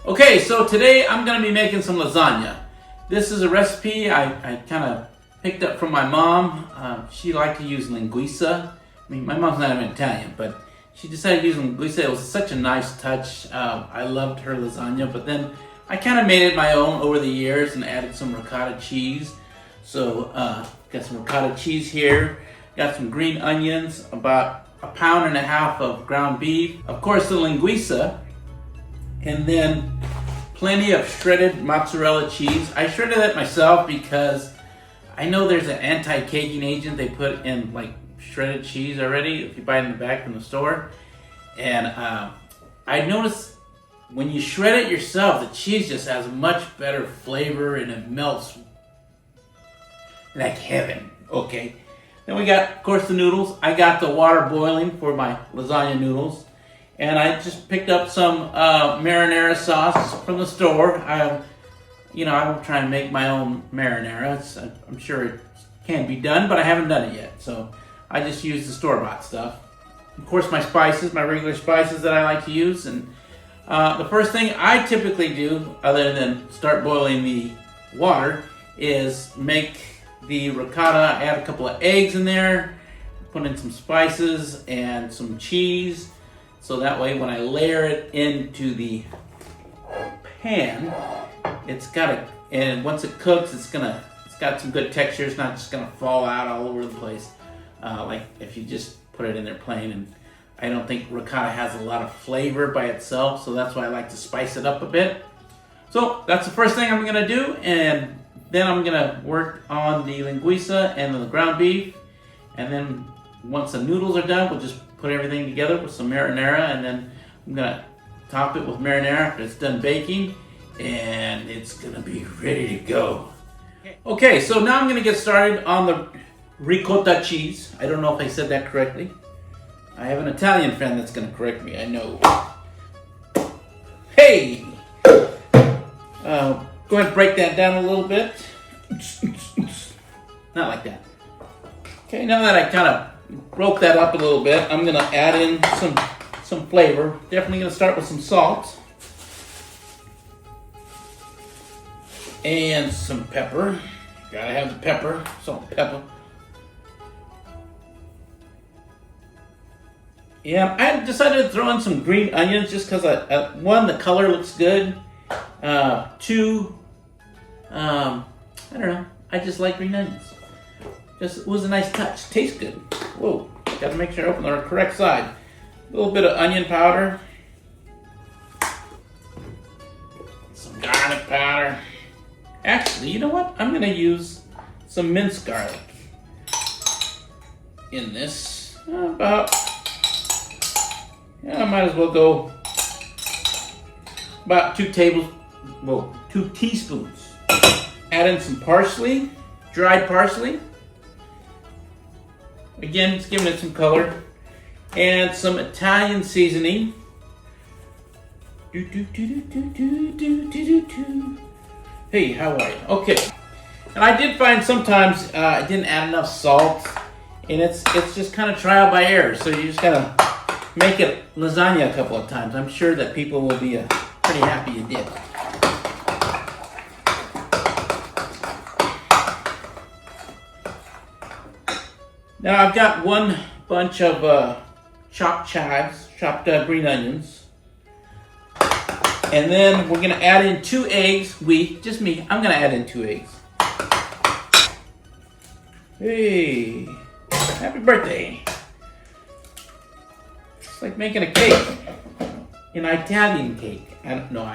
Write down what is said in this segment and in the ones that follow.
Okay, so today I'm going to be making some lasagna. This is a recipe I kind of picked up from my mom. She liked to use linguica. I mean, my mom's not even Italian, but she decided to use linguica. It was such a nice touch. I loved her lasagna, but then I kind of made it my own over the years and added some ricotta cheese. So, got some ricotta cheese here. Got some green onions, about 1.5 pounds of ground beef. Of course, the linguica. And then plenty of shredded mozzarella cheese. I shredded that myself because I know there's an anti-caking agent they put in like shredded cheese already if you buy it in the back from the store. And I noticed when you shred it yourself, the cheese just has a much better flavor and it melts like heaven. Okay. Then we got, of course, the noodles. I got the water boiling for my lasagna noodles. And I just picked up some marinara sauce from the store. I will try and make my own marinara. I'm sure it can be done, but I haven't done it yet. So I just use the store-bought stuff. Of course, my spices, my regular spices that I like to use. And the first thing I typically do, other than start boiling the water, is make the ricotta. I add a couple of eggs in there, put in some spices and some cheese. So that way when I layer it into the pan, and once it cooks, it's got some good texture. It's not just gonna fall out all over the place, like if you just put it in there plain. And I don't think ricotta has a lot of flavor by itself, so that's why I like to spice it up a bit. So that's the first thing I'm gonna do, and then I'm gonna work on the linguica and the ground beef, and then once the noodles are done, we'll just put everything together with some marinara, and then I'm gonna top it with marinara after it's done baking, and it's gonna be ready to go. Okay, so now I'm gonna get started on the ricotta cheese. I don't know if I said that correctly. I have an Italian friend that's gonna correct me, I know. Hey! Go ahead and break that down a little bit. Not like that. Okay, now that I kind of broke that up a little bit, I'm gonna add in some flavor. Definitely gonna start with some salt and some pepper. Gotta have the pepper, salt and pepper. Yeah, I decided to throw in some green onions just because one, the color looks good. Two, I don't know. I just like green onions. Just, it was a nice touch. Tastes good. Whoa, gotta make sure I open the correct side. A little bit of onion powder. Some garlic powder. Actually, you know what? I'm gonna use some minced garlic in this. I might as well go about 2 teaspoons. Add in some parsley, dried parsley. Again, it's giving it some color. And some Italian seasoning. Hey, how are you? Okay. And I did find sometimes I didn't add enough salt. And it's just kind of trial by error. So you just gotta make it lasagna a couple of times. I'm sure that people will be pretty happy you did. Now I've got 1 bunch of chopped chives, chopped green onions. And then we're gonna add in 2 eggs. Just me, I'm gonna add in 2 eggs. Hey, happy birthday. It's like making a cake, an Italian cake. I don't know.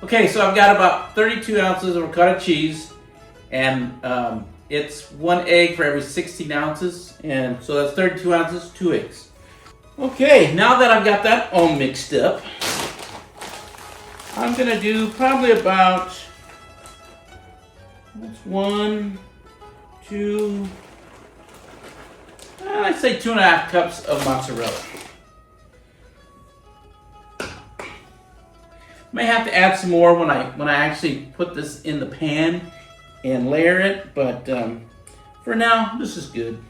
Okay, so I've got about 32 ounces of ricotta cheese, and it's 1 egg for every 16 ounces, and so that's 32 ounces, 2 eggs. Okay, now that I've got that all mixed up, I'm gonna do probably about 1, 2, I'd say 2.5 cups of mozzarella. May have to add some more when I actually put this in the pan and layer it, but for now, this is good.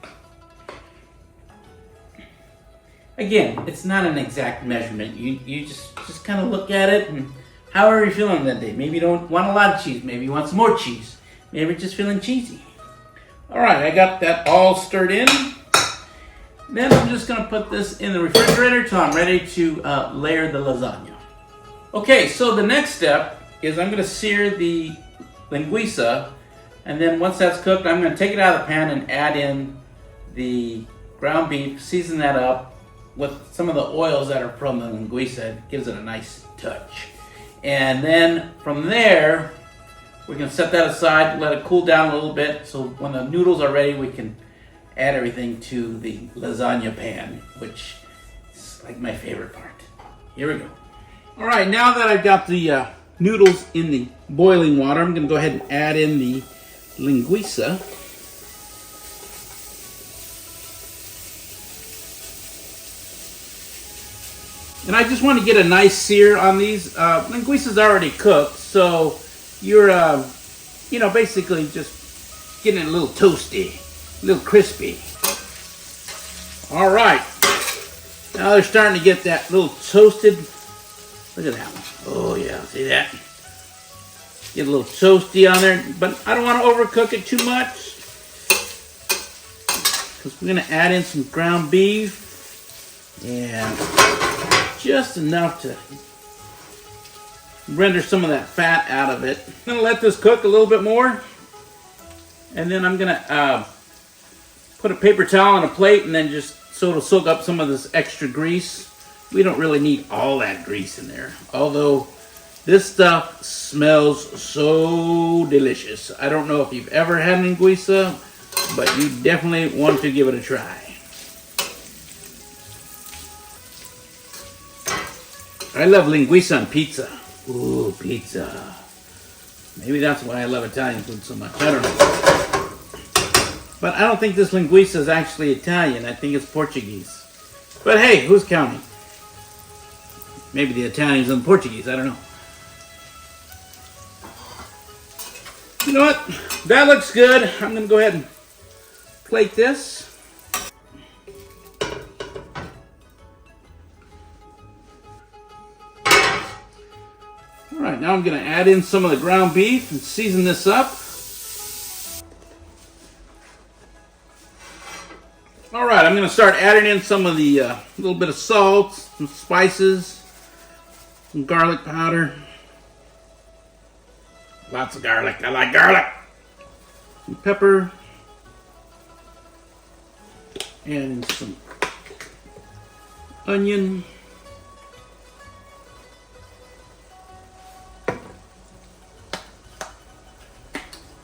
Again, it's not an exact measurement. You just kind of look at it and however you're feeling that day. Maybe you don't want a lot of cheese. Maybe you want some more cheese. Maybe you're just feeling cheesy. All right, I got that all stirred in. Then I'm just gonna put this in the refrigerator till I'm ready to layer the lasagna. Okay, so the next step is I'm gonna sear the linguica, and then once that's cooked, I'm gonna take it out of the pan and add in the ground beef, season that up with some of the oils that are from the linguica. It gives it a nice touch. And then from there, we're gonna set that aside, let it cool down a little bit, so when the noodles are ready, we can add everything to the lasagna pan, which is like my favorite part. Here we go. All right, now that I've got the noodles in the boiling water, I'm gonna go ahead and add in the linguica. And I just want to get a nice sear on these. Linguica's already cooked, so you're, basically just getting it a little toasty, a little crispy. All right. Now they're starting to get that little toasted. Look at that one. Oh yeah, see that? Get a little toasty on there, but I don't want to overcook it too much because we're gonna add in some ground beef and just enough to render some of that fat out of it. I'm gonna let this cook a little bit more, and then I'm gonna put a paper towel on a plate and then just so it'll soak up some of this extra grease. We don't really need all that grease in there, although this stuff smells so delicious. I don't know if you've ever had linguica, but you definitely want to give it a try. I love linguica on pizza. Ooh, pizza. Maybe that's why I love Italian food so much. I don't know. But I don't think this linguica is actually Italian. I think it's Portuguese. But hey, who's counting? Maybe the Italians and the Portuguese. I don't know. You know what? That looks good. I'm going to go ahead and plate this. All right, now I'm going to add in some of the ground beef and season this up. All right, I'm going to start adding in some of the little bit of salt, some spices, some garlic powder. Lots of garlic. I like garlic. Some pepper. And some onion.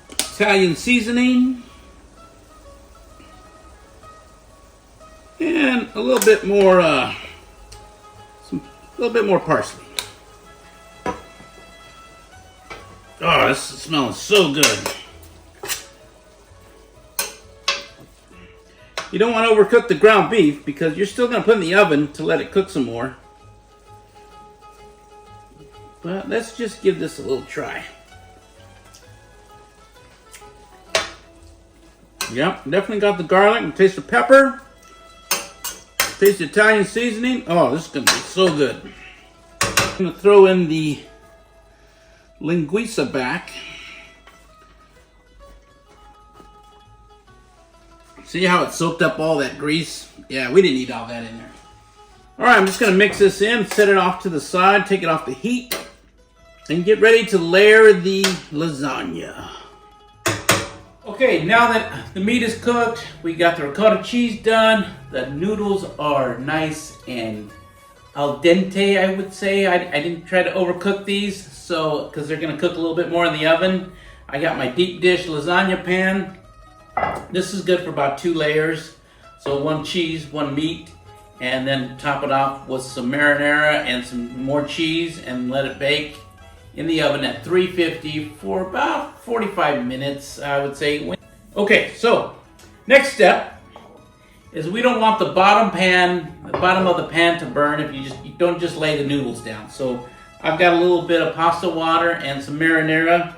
Italian seasoning. And a little bit more parsley. Oh, this is smelling so good. You don't want to overcook the ground beef because you're still going to put it in the oven to let it cook some more. But let's just give this a little try. Yep, definitely got the garlic and taste the pepper. Taste the Italian seasoning. Oh, this is going to be so good. I'm going to throw in the linguica back. See how it soaked up all that grease? Yeah, we didn't need all that in there. All right, I'm just going to mix this in, set it off to the side, take it off the heat, and get ready to layer the lasagna. Okay, now that the meat is cooked, we got the ricotta cheese done. The noodles are nice and al dente, I would say. I didn't try to overcook these, so because they're going to cook a little bit more in the oven. I got my deep dish lasagna pan. This is good for about 2 layers. So 1 cheese, 1 meat, and then top it off with some marinara and some more cheese and let it bake in the oven at 350 for about 45 minutes, I would say. Okay, so next step is we don't want the bottom of the pan to burn if you don't just lay the noodles down. So I've got a little bit of pasta water and some marinara.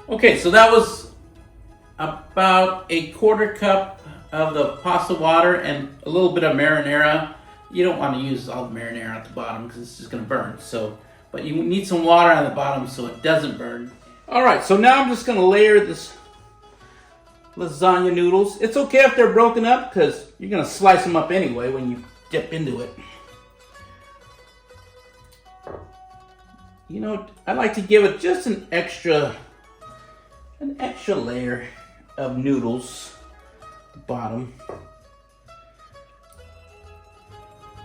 Okay, so that was about a 1/4 cup of the pasta water and a little bit of marinara. You don't want to use all the marinara at the bottom because it's just going to burn. So, but you need some water on the bottom so it doesn't burn. All right, so now I'm just going to layer this lasagna noodles. It's okay if they're broken up because you're going to slice them up anyway when you dip into it. You know, I like to give it just an extra layer of noodles at the bottom.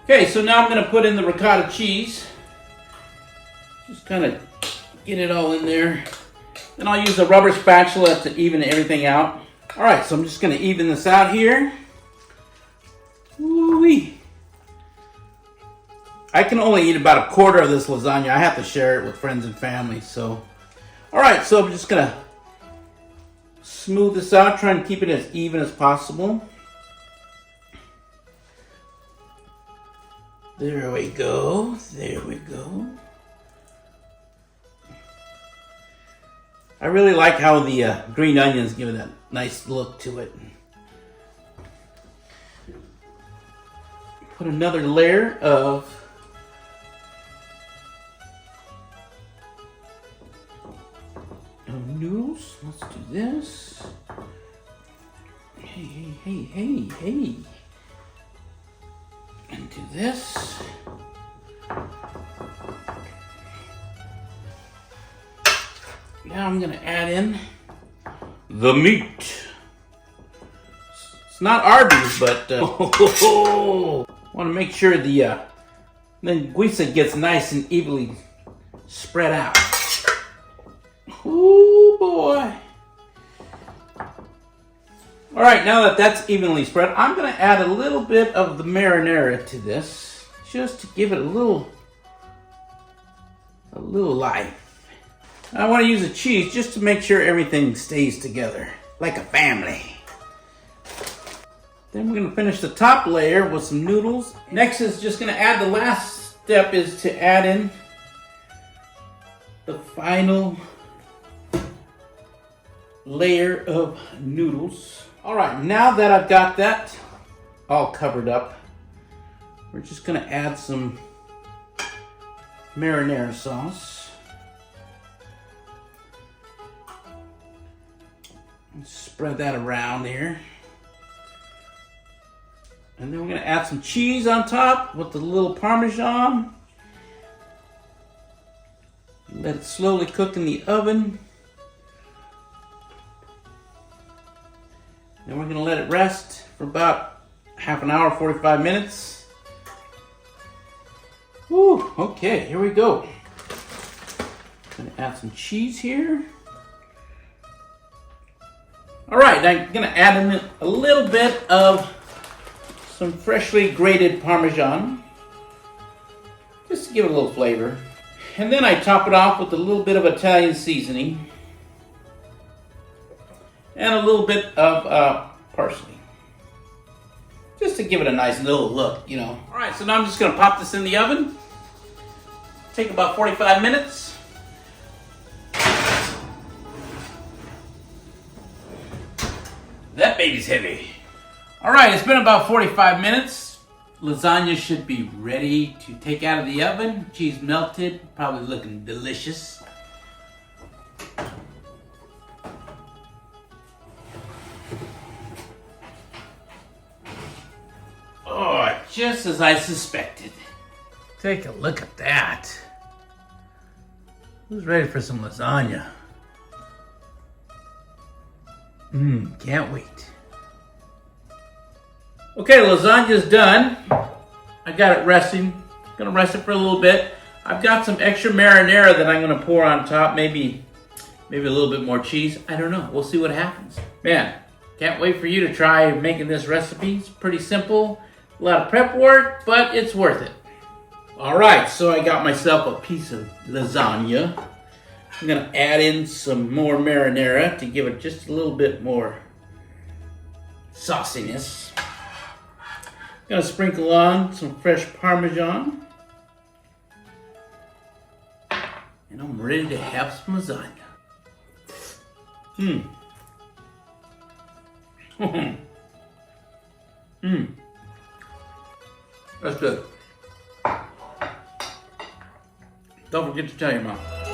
Okay, so now I'm going to put in the ricotta cheese. Just kind of get it all in there. Then I'll use a rubber spatula to even everything out. All right, so I'm just going to even this out here. Woo-wee. I can only eat about a quarter of this lasagna. I have to share it with friends and family. So, all right, so I'm just going to smooth this out, try and keep it as even as possible. There we go. There we go. I really like how the green onions give it that nice look to it. Put another layer of noodles. Let's do this. Hey. And do this. Now I'm going to add in the meat. It's not Arby's, but want to make sure the linguica gets nice and evenly spread out. Ooh, boy. All right, now that that's evenly spread, I'm going to add a little bit of the marinara to this, just to give it a little life. I want to use a cheese just to make sure everything stays together, like a family. Then we're going to finish the top layer with some noodles. Next is just going to add, the last step is to add in the final layer of noodles. All right, now that I've got that all covered up, we're just going to add some marinara sauce. And spread that around here. And then we're going to add some cheese on top with the little Parmesan. Let it slowly cook in the oven. Then we're going to let it rest for about half an hour, 45 minutes. Woo, okay, here we go. Going to add some cheese here. All right, I'm going to add in a little bit of some freshly grated Parmesan, just to give it a little flavor. And then I top it off with a little bit of Italian seasoning. And a little bit of parsley. Just to give it a nice little look, you know. All right, so now I'm just going to pop this in the oven. Take about 45 minutes. That baby's heavy. All right, it's been about 45 minutes. Lasagna should be ready to take out of the oven. Cheese melted, probably looking delicious. Oh, just as I suspected. Take a look at that. Who's ready for some lasagna? Can't wait. Okay, lasagna's done. I got it resting. Gonna rest it for a little bit. I've got some extra marinara that I'm gonna pour on top. Maybe a little bit more cheese. I don't know. We'll see what happens. Man, can't wait for you to try making this recipe. It's pretty simple. A lot of prep work, but it's worth it. All right, so I got myself a piece of lasagna. I'm gonna add in some more marinara to give it just a little bit more sauciness. Gonna sprinkle on some fresh Parmesan. And I'm ready to have some lasagna. That's good. Don't forget to tell your mom.